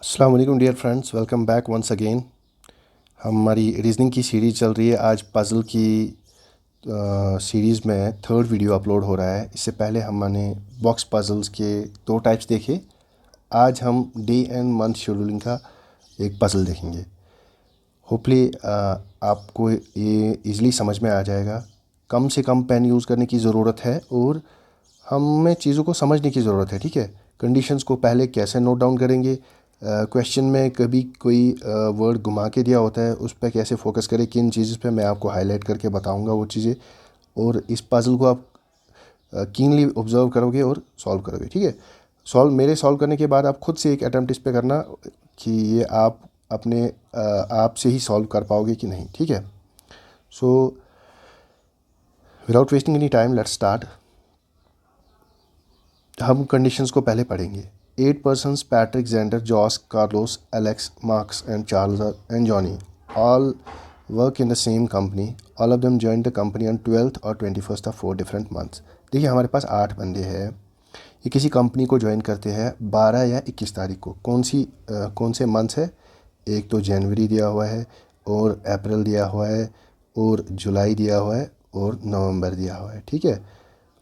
अस्सलाम वालेकुम dear friends, welcome back once again. हमारी रीजनिंग की सीरीज़ चल रही है। आज पज़ल की सीरीज़ में थर्ड वीडियो अपलोड हो रहा है। इससे पहले हमने बॉक्स पज़ल्स के दो टाइप्स देखे। आज हम डे एंड मंथ शेड्यूलिंग का एक पज़ल देखेंगे। होपली आपको ये इजीली समझ में आ जाएगा। कम से कम पेन यूज़ करने की ज़रूरत है और हमें चीज़ों को समझने की ज़रूरत है। ठीक है, कंडीशंस को पहले कैसे नोट डाउन करेंगे, क्वेश्चन में कभी कोई वर्ड घुमा के दिया होता है, उस पर कैसे फोकस करें, किन चीज़ पे मैं आपको हाईलाइट करके बताऊंगा वो चीज़ें। और इस पज़ल को आप कीनली ऑब्जर्व करोगे और सॉल्व करोगे। ठीक है, मेरे सॉल्व करने के बाद आप खुद से एक अटैम्प्ट इस पे करना कि ये आप अपने आप से ही सॉल्व कर पाओगे कि नहीं। ठीक है, so without wasting any time let's start. हम कंडीशंस को पहले पढ़ेंगे। 8 persons, Patrick, Xander, Jos, Carlos, Alex, Marcus and Charles and Johnny, all work in the same company. All of them joined the company on 12th और 21st of 4 different months. देखिए, हमारे पास 8 बंदे हैं। ये किसी कंपनी को ज्वाइन करते हैं 12 या 21 तारीख को। कौन से मंथ्स है? एक तो जनवरी दिया हुआ है और अप्रैल दिया हुआ है और जुलाई दिया हुआ है और नवंबर दिया हुआ है। ठीक है,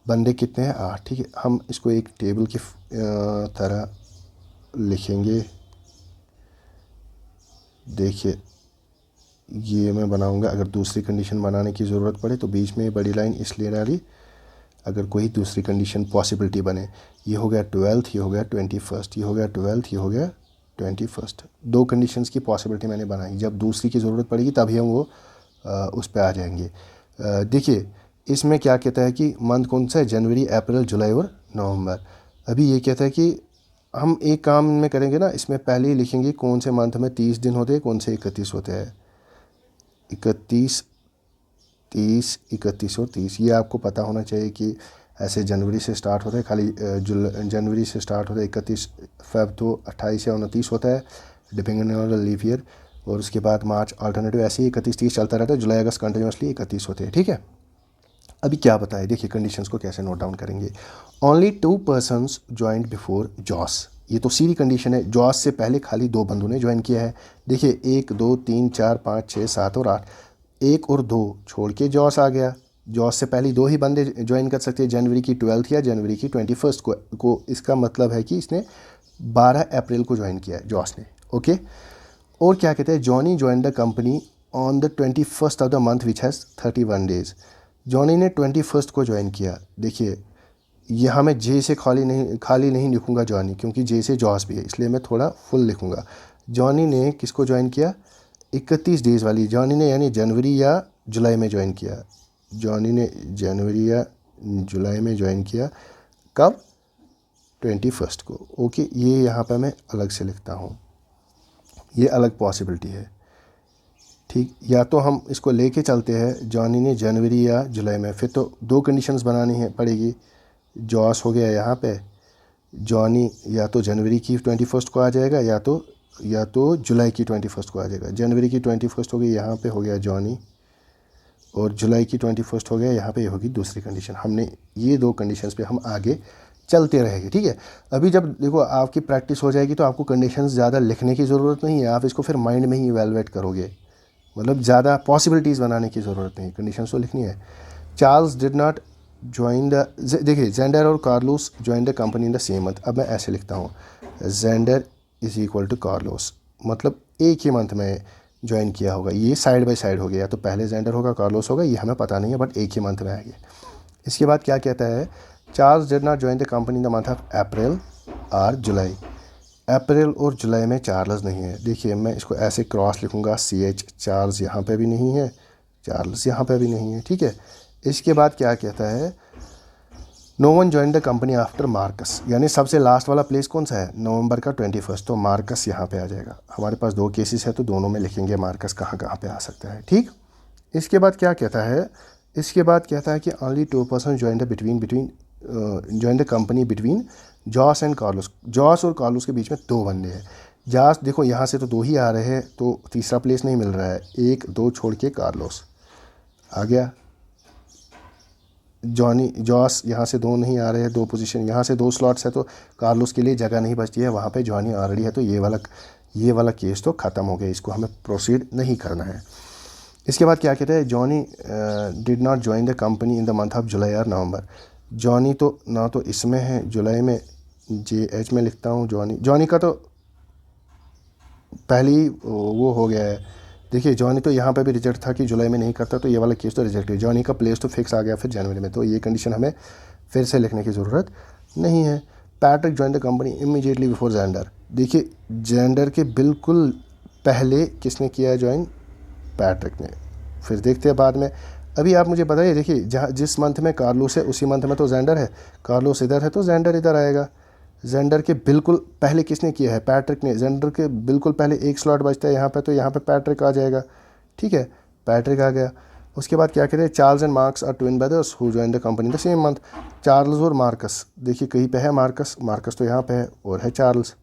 बंदे कितने हैं? 8। ठीक है, हम इसको एक टेबल की तरह लिखेंगे। देखिए, ये मैं बनाऊंगा। अगर दूसरी कंडीशन बनाने की ज़रूरत पड़े तो बीच में बड़ी लाइन इसलिए डाली, अगर कोई दूसरी कंडीशन पॉसिबिलिटी बने। ये हो गया 12th, ये हो गया 21st, ये हो गया 12th, ये हो गया 21st। दो कंडीशंस की पॉसिबिलिटी मैंने बनाई। जब दूसरी की ज़रूरत पड़ेगी तभी हम वो उस पर आ जाएंगे। देखिए, इसमें क्या कहता है कि मंथ कौन सा है? जनवरी, अप्रैल, जुलाई और नवंबर। अभी ये कहता है कि हम एक काम में करेंगे ना, इसमें पहले ही लिखेंगे कौन से मंथ में 30 दिन होते हैं, कौन से 31 होते हैं। 31, 30, 31 और 30, ये आपको पता होना चाहिए कि ऐसे जनवरी से स्टार्ट होता है। खाली जनवरी से स्टार्ट होता है, 31 फेब तो 28 या 29 होता है depending on the leap year. और उसके बाद मार्च अल्टरनेटिव ऐसे ही 31-30 चलता रहता है। जुलाई अगस्त कंटिन्यूसली 31 होते हैं। ठीक है, अभी क्या बताए, देखिए कंडीशंस को कैसे नोट डाउन करेंगे। Only 2 persons joined before Jos. ये तो सीधी कंडीशन है। जॉस से पहले खाली 2 बंदों ने ज्वाइन किया है। देखिए, 1 2 3 4 5 6 7 और 8, 1 और 2 छोड़ के जॉस आ गया। जॉस से पहले 2 ही बंदे ज्वाइन कर सकते हैं, जनवरी की 12th या जनवरी की 21st को। इसका मतलब है कि इसने 12 अप्रैल को ज्वाइन किया है जॉस ने। ओके, और क्या कहते हैं, Johnny join the company on the 21st of the month which has 31 days। Johnny ने 21st को ज्वाइन किया। देखिए, यहाँ मैं जे से खाली नहीं लिखूँगा जॉनी, क्योंकि जे से जॉस भी है, इसलिए मैं थोड़ा फुल लिखूँगा। जॉनी ने किसको ज्वाइन किया? 31 डेज़ वाली। जॉनी ने यानी जनवरी या जुलाई में ज्वाइन किया। जॉनी ने जनवरी या जुलाई में ज्वाइन किया। कब? 21st को। ओके, ये यहाँ पर मैं अलग से लिखता हूँ, ये अलग पॉसिबिलिटी है। ठीक, या तो हम इसको लेके चलते हैं जॉनी ने जनवरी या जुलाई में, फिर तो 2 कंडीशंस बनानी है पड़ेगी। जॉस हो गया यहाँ पे, जॉनी या तो जनवरी की 21st को आ जाएगा या तो जुलाई की 21st को आ जाएगा। जनवरी की 21st हो गई, यहाँ पे हो गया जॉनी, और जुलाई की 21st हो गया, यहाँ पे होगी दूसरी कंडीशन। हमने ये 2 कंडीशंस पे हम आगे चलते रहेंगे। ठीक है, अभी जब देखो आपकी प्रैक्टिस हो जाएगी तो आपको कंडीशंस ज़्यादा लिखने की ज़रूरत नहीं है। आप इसको फिर माइंड में ही इवेलुएट करोगे, मतलब ज़्यादा पॉसिबिलिटीज़ बनाने की ज़रूरत नहीं, कंडीशंस तो लिखनी है। Charles did not join the, देखिए जेंडर और Carlos join the company in the same month. अब मैं ऐसे लिखता हूँ, Xander is equal to Carlos, मतलब एक ही मंथ में ज्वाइन किया होगा। ये साइड बाय साइड हो गया, या तो पहले जेंडर होगा कार्लोस होगा, ये हमें पता नहीं है, बट एक ही मंथ में आएगा। इसके बाद क्या कहता है, Charles did not join the company in the month of April और जुलाई। अप्रैल और जुलाई में चार्ल्स नहीं है। देखिए, मैं इसको ऐसे क्रॉस लिखूँगा, CH। चार्ल्स यहाँ पे भी नहीं है, चार्ल्स यहाँ पे भी नहीं है। ठीक है, इसके बाद क्या कहता है, no one join the company after Marcus, यानी सबसे लास्ट वाला प्लेस कौन सा है? नवंबर का 21st, तो मार्कस यहाँ पे आ जाएगा। हमारे पास 2 केसेस है तो दोनों में लिखेंगे मार्कस कहाँ कहाँ पे आ सकता है। ठीक, इसके बाद क्या कहता है, इसके बाद कहता है कि only 2 persons join the company between Jos and Carlos. Jos और कार्लोस के बीच में 2 बंदे हैं। जॉस, देखो यहाँ से तो 2 ही आ रहे हैं, तो तीसरा प्लेस नहीं मिल रहा है। 1 2 छोड़ के कार्लोस आ गया। जॉस यहाँ से 2 नहीं आ रहे हैं, 2 पोजीशन, यहाँ से 2 स्लॉट्स है तो कार्लोस के लिए जगह नहीं बचती है, वहाँ पे जॉनी ऑलरेडी है, तो ये वाला केस तो ख़त्म हो गया, इसको हमें प्रोसीड नहीं करना है। इसके बाद क्या कहते हैं, Johnny did not join the company in the month of जुलाई और नवंबर। जॉनी तो ना तो इसमें है, जुलाई में JH में लिखता हूँ, जॉनी का तो पहले ही वो हो गया है। देखिए जॉनी तो यहाँ पे भी रिजेक्ट था कि जुलाई में नहीं करता, तो ये वाला केस तो रिजेक्ट है। जॉनी का प्लेस तो फिक्स आ गया फिर जनवरी में, तो ये कंडीशन हमें फिर से लिखने की ज़रूरत नहीं है। Patrick join the company immediately before gender. देखिए जेंडर के बिल्कुल पहले किसने किया है ज्वाइन, पैट्रिक ने। फिर देखते हैं बाद में। अभी आप मुझे बताइए, देखिए जहाँ जिस मंथ में कार्लोस है उसी मंथ में तो जेंडर है, कार्लोस इधर है तो जेंडर इधर आएगा। जेंडर के बिल्कुल पहले किसने किया है, पैट्रिक ने। जेंडर के बिल्कुल पहले एक स्लॉट बचता है यहाँ पे, तो यहाँ पे पैट्रिक आ जाएगा, ठीक है, पैट्रिक आ गया। उसके बाद क्या कहते हैं, Charles and Marcus are twin brothers who join the company the same month. Charles और मार्कस, देखिए कहीं पे है मार्कस तो यहाँ पे है और है चार्ल्स,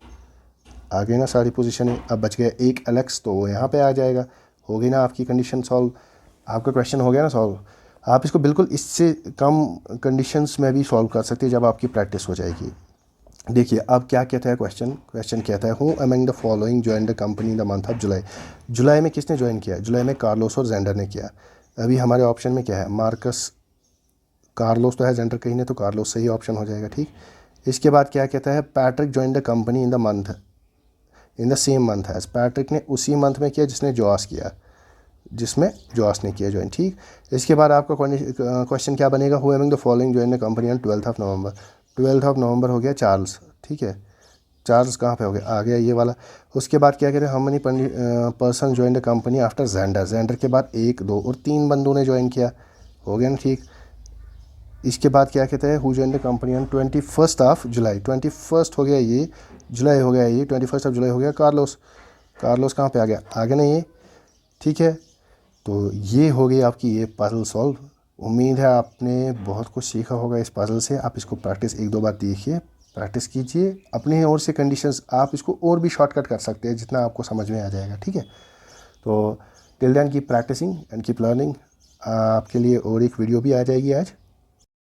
आ गई ना सारी पोजीशन है। अब बच गया एक एलेक्स, तो वो यहाँ पे आ जाएगा। हो गई ना आपकी कंडीशन सॉल्व, आपका क्वेश्चन हो गया ना सॉल्व। आप इसको बिल्कुल इससे कम कंडीशंस में भी सॉल्व कर सकते हैं जब आपकी प्रैक्टिस हो जाएगी। देखिए अब क्या कहता है क्वेश्चन कहता है, who among the following join the company in the month of July. जुलाई में किसने ज्वाइन किया, जुलाई में कार्लोस और जेंडर ने किया। अभी हमारे ऑप्शन में क्या है, मार्कस, कार्लोस तो है, जेंडर कहीं नहीं, तो कार्लोस सही ऑप्शन हो जाएगा, ठीक। इसके बाद क्या कहता है, Patrick join the company in the same month as. Patrick ने उसी मंथ में किया जिसमें जॉस ने किया ज्वाइन, ठीक। इसके बाद आपका क्वेश्चन क्या बनेगा, who among the following join the company on 12 of November. 12 नवंबर हो गया चार्ल्स, ठीक है। चार्ल्स कहाँ पे हो गया, आ गया ये वाला। उसके बाद क्या कहते हैं, how many person join the company after gender के बाद 1, 2 और 3 बंदों ने ज्वाइन किया, हो गया ना, ठीक। इसके बाद क्या कहते हैं, who join the company on 21 of July. 21 हो गया ये, जुलाई हो गया ये, 21 ऑफ जुलाई हो गया कार्लोस कहाँ पे आ गया ना ये, ठीक है। तो ये हो गई आपकी ये पजल सॉल्व। उम्मीद है आपने बहुत कुछ सीखा होगा इस पजल से। आप इसको प्रैक्टिस 1-2 बार देखिए, प्रैक्टिस कीजिए अपनी ओर से कंडीशंस, आप इसको और भी शॉर्टकट कर सकते हैं जितना आपको समझ में आ जाएगा, ठीक है। तो till then keep practising and keep learning. आपके लिए और एक वीडियो भी आ जाएगी आज।